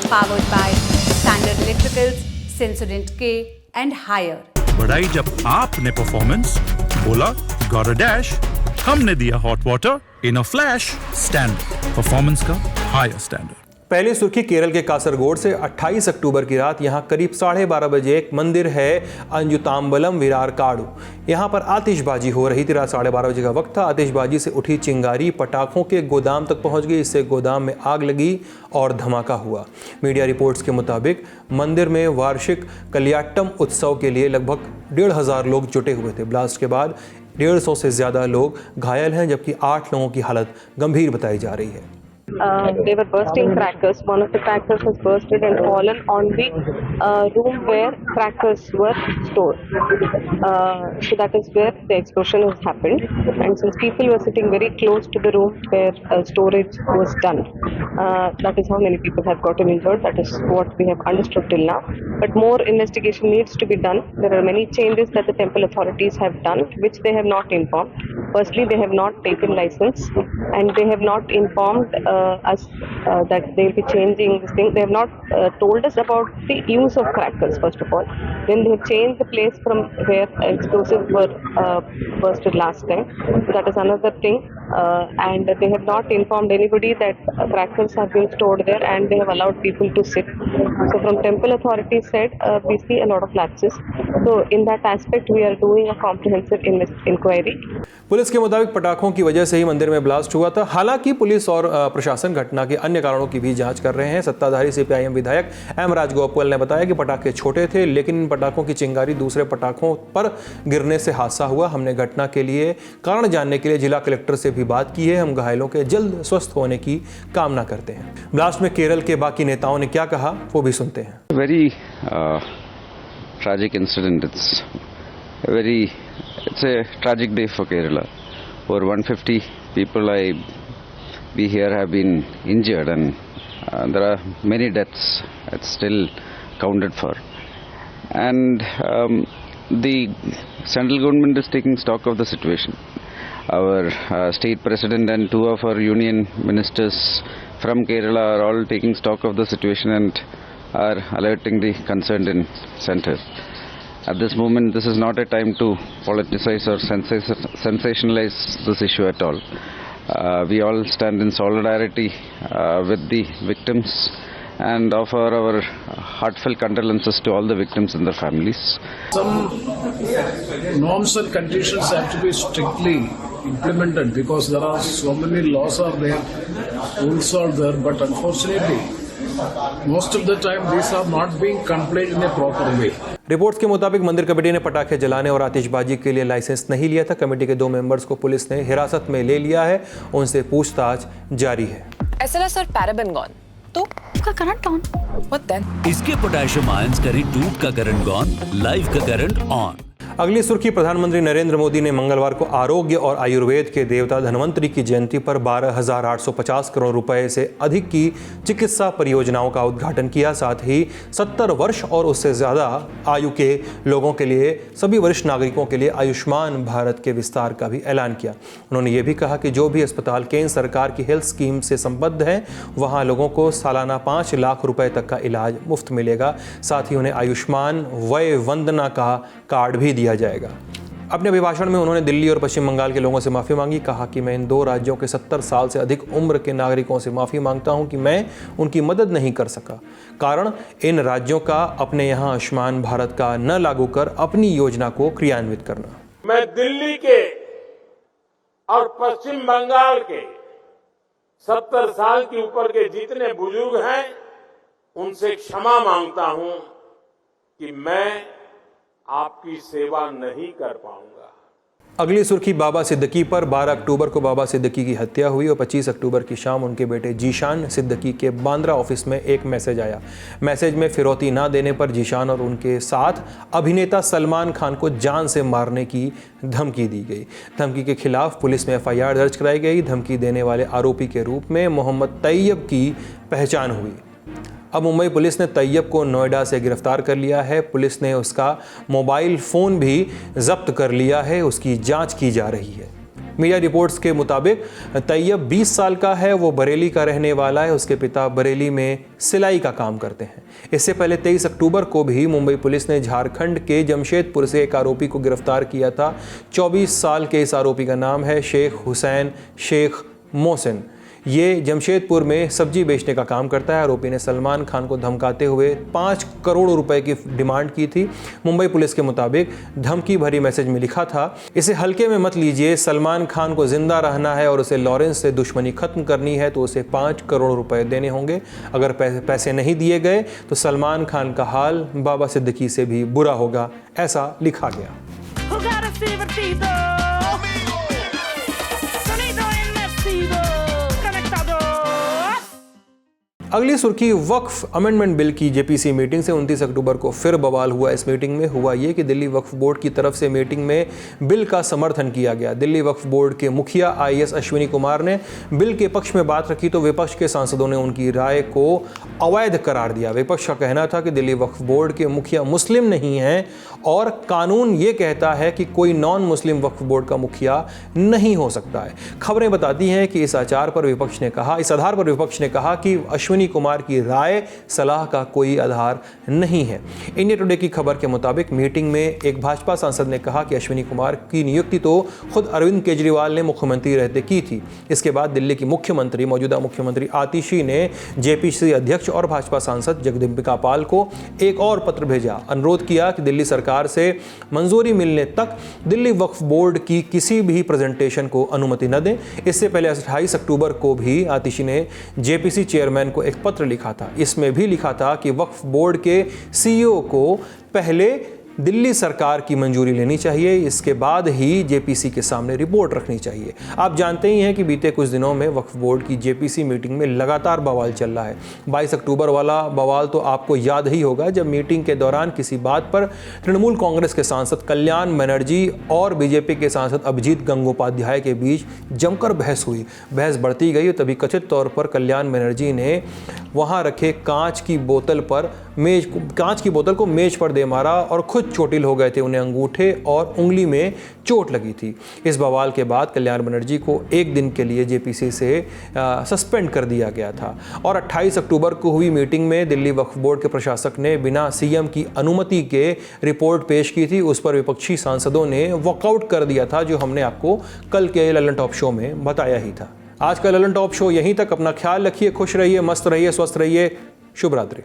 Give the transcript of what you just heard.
powered by Standard Electricals, Sensodent K and Higher. बढ़ाई जब आपने परफॉर्मेंस बोला गॉट अ डैश, हमने दिया hot water in a flash. Standard performance का हायर स्टैंडर्ड। पहली सुर्खी केरल के कासरगोड से 28 अक्टूबर की रात यहां करीब 12:30 बजे एक मंदिर है अंजुताम्बलम विरारकाडु। यहां पर आतिशबाजी हो रही थी। रात 12:30 बजे का वक्त था। आतिशबाजी से उठी चिंगारी पटाखों के गोदाम तक पहुंच गई। इससे गोदाम में आग लगी और धमाका हुआ। मीडिया रिपोर्ट्स के मुताबिक मंदिर में वार्षिक कलियाट्टम उत्सव के लिए लगभग 1,500 लोग जुटे हुए थे। ब्लास्ट के बाद 150 से ज़्यादा लोग घायल हैं, जबकि 8 लोगों की हालत गंभीर बताई जा रही है। They were bursting crackers. One of the crackers has bursted and fallen on the room where crackers were stored. So that is where the explosion has happened. And since people were sitting very close to the room where storage was done, that is how many people have gotten injured. That is what we have understood till now. But more investigation needs to be done. There are many changes that the temple authorities have done, which they have not informed. Firstly, they have not taken license, and they have not informed us that they will be changing this thing. They have not told us about the use of crackers, first of all. Then they have changed the place from where explosives were bursted last time. So that is another thing. And they have not informed anybody that crackers have been stored there, and they have allowed people to sit. So from temple authorities said, we see a lot of lapses. So in that aspect, we are doing a comprehensive inquiry. Police के मुताबिक पटाखों की वजह से ही मंदिर में blast हुआ था। हालांकि पुलिस और प्रशासन घटना के अन्य कारणों की भी जांच कर रहे हैं। सत्ताधारी सीपीआईएम विधायक एम राजगोपाल ने बताया कि पटाखे छोटे थे, लेकिन इन पटाखों की चिंगारी दूसरे पटाखों पर गिरने से हादसा हुआ। हमने घटना के लिए कारण जानने के लिए जिला कलेक्टर से भी बात की है। हम घायलों के जल्द स्वस्थ होने की कामना करते हैं। ब्लास्ट में केरल के बाकी नेताओं ने क्या कहा वो भी सुनते हैं। Very tragic incident. It's a tragic day for Kerala. Over 150 people we here have been injured, and there are many deaths. It's still counted for. And the central government is taking stock of the situation. Our state president and 2 of our union ministers from Kerala are all taking stock of the situation and are alerting the concerned in centre. At this moment, this is not a time to politicize or sensationalize this issue at all. We all stand in solidarity with the victims and offer our heartfelt condolences to all the victims and their families. Some norms and conditions have to be strictly implemented because there are so many laws are there, rules are there, but unfortunately, most of the time these are not being complied in a proper way. Reports के मुताबिक मंदिर committee ने पटाखे जलाने और आतिशबाजी के लिए लाइसेंस नहीं लिया था। कमेटी के 2 मेंबर्स को पुलिस ने हिरासत में ले लिया है। उनसे पूछताछ जारी है। SLS और पैराबेन गॉन, तो उसका करंट ऑन। What then? इसके पोटेशियम आयंस करी टूट का करंट गॉन, लाइव का करंट ऑन। अगली सुर्खी, प्रधानमंत्री नरेंद्र मोदी ने मंगलवार को आरोग्य और आयुर्वेद के देवता धन्वंतरी की जयंती पर 12,850 करोड़ रुपए से अधिक की चिकित्सा परियोजनाओं का उद्घाटन किया। साथ ही 70 वर्ष और उससे ज़्यादा आयु के लोगों के लिए, सभी वरिष्ठ नागरिकों के लिए आयुष्मान भारत के विस्तार का भी ऐलान किया। उन्होंने ये भी कहा कि जो भी अस्पताल केंद्र सरकार की हेल्थ स्कीम से संबद्ध हैं, वहाँ लोगों को सालाना 5 लाख रुपए तक का इलाज मुफ्त मिलेगा। साथ ही उन्हें आयुष्मान वय वंदना का कार्ड भी दिया जाएगा। अपने अभिभाषण में उन्होंने दिल्ली और पश्चिम बंगाल के लोगों से माफ़ी मांगी। कहा कि मैं इन 2 राज्यों के 70 साल से अधिक उम्र के नागरिकों से माफ़ी मांगता हूं कि मैं उनकी मदद नहीं कर सका। कारण इन राज्यों का अपने यहाँ आयुष्मान भारत का न लागू कर अपनी योजना को क्रियान्वित करना। मैं दिल्ली के और पश्चिम बंगाल के 70 साल के ऊपर के जितने बुजुर्ग हैं, उनसे क्षमा मांगता हूं कि मैं आपकी सेवा नहीं कर पाऊंगा। अगली सुर्खी बाबा सिद्दीकी पर। 12 अक्टूबर को बाबा सिद्दीकी की हत्या हुई और 25 अक्टूबर की शाम उनके बेटे जीशान सिद्दीकी के बांद्रा ऑफिस में एक मैसेज आया। मैसेज में फिरौती ना देने पर जीशान और उनके साथ अभिनेता सलमान खान को जान से मारने की धमकी दी गई। धमकी के खिलाफ पुलिस में FIR दर्ज कराई गई। धमकी देने वाले आरोपी के रूप में मोहम्मद तैयब की पहचान हुई। अब मुंबई पुलिस ने तैयब को नोएडा से गिरफ्तार कर लिया है। पुलिस ने उसका मोबाइल फ़ोन भी जब्त कर लिया है। उसकी जांच की जा रही है। मीडिया रिपोर्ट्स के मुताबिक तैयब 20 साल का है, वो बरेली का रहने वाला है। उसके पिता बरेली में सिलाई का काम करते हैं। इससे पहले 23 अक्टूबर को भी मुंबई पुलिस ने झारखंड के जमशेदपुर से एक आरोपी को गिरफ्तार किया था। 24 साल के इस आरोपी का नाम है शेख हुसैन शेख मोहसिन। ये जमशेदपुर में सब्जी बेचने का काम करता है। आरोपी ने सलमान खान को धमकाते हुए 5 करोड़ रुपए की डिमांड की थी। मुंबई पुलिस के मुताबिक धमकी भरी मैसेज में लिखा था, इसे हल्के में मत लीजिए, सलमान खान को जिंदा रहना है और उसे लॉरेंस से दुश्मनी खत्म करनी है तो उसे 5 करोड़ रुपए देने होंगे। अगर पैसे नहीं दिए गए तो सलमान खान का हाल बाबा सिद्दीकी से भी बुरा होगा, ऐसा लिखा गया। अगली सुर्खी वक्फ अमेंडमेंट बिल की जेपीसी मीटिंग से 29 अक्टूबर को फिर बवाल हुआ। इस मीटिंग में हुआ ये कि दिल्ली वक्फ बोर्ड की तरफ से मीटिंग में बिल का समर्थन किया गया। दिल्ली वक्फ बोर्ड के मुखिया आईएएस अश्विनी कुमार ने बिल के पक्ष में बात रखी तो विपक्ष के सांसदों ने उनकी राय को अवैध करार दिया। विपक्ष का कहना था कि दिल्ली वक्फ बोर्ड के मुखिया मुस्लिम नहीं हैं और कानून ये कहता है कि कोई नॉन मुस्लिम वक्फ बोर्ड का मुखिया नहीं हो सकता है। खबरें बताती हैं कि इस आधार पर विपक्ष ने कहा कि अश्विनी कुमार की राय सलाह का कोई आधार नहीं है। इंडिया टुडे की खबर के मुताबिक मीटिंग में एक भाजपा सांसद ने कहा कि अश्विनी कुमार की नियुक्ति तो खुद अरविंद केजरीवाल ने मुख्यमंत्री रहते की थी। इसके बाद दिल्ली की मौजूदा मुख्यमंत्री आतिशी ने जेपीसी अध्यक्ष और भाजपा सांसद जगदम्बिका पाल को एक और पत्र भेजा। अनुरोध किया कि दिल्ली सरकार से मंजूरी मिलने तक दिल्ली वक्फ बोर्ड की किसी भी प्रेजेंटेशन को अनुमति न दें। इससे पहले 28 अक्टूबर को भी आतिशी ने जेपीसी चेयरमैन को एक पत्र लिखा था। इसमें भी लिखा था कि वक्फ बोर्ड के सीईओ को पहले दिल्ली सरकार की मंजूरी लेनी चाहिए, इसके बाद ही जेपीसी के सामने रिपोर्ट रखनी चाहिए। आप जानते ही हैं कि बीते कुछ दिनों में वक्फ बोर्ड की जेपीसी मीटिंग में लगातार बवाल चल रहा है। 22 अक्टूबर वाला बवाल तो आपको याद ही होगा, जब मीटिंग के दौरान किसी बात पर तृणमूल कांग्रेस के सांसद कल्याण बनर्जी और बीजेपी के सांसद अभिजीत गंगोपाध्याय के बीच जमकर बहस हुई। बहस बढ़ती गई, तभी कथित तौर पर कल्याण बनर्जी ने वहां रखे कांच की बोतल को मेज पर दे मारा और खुद चोटिल हो गए थे। उन्हें अंगूठे और उंगली में चोट लगी थी। इस बवाल के बाद कल्याण बनर्जी को एक दिन के लिए जेपीसी से सस्पेंड कर दिया गया था। और 28 अक्टूबर को हुई मीटिंग में दिल्ली वक्फ बोर्ड के प्रशासक ने बिना सीएम की अनुमति के रिपोर्ट पेश की थी। उस पर विपक्षी सांसदों ने वॉकआउट कर दिया था, जो हमने आपको कल के ललन टॉप शो में बताया ही था। आज का ललन टॉप शो यहीं तक। अपना ख्याल रखिए, खुश रहिए, मस्त रहिए, स्वस्थ रहिए। शुभ रात्रि।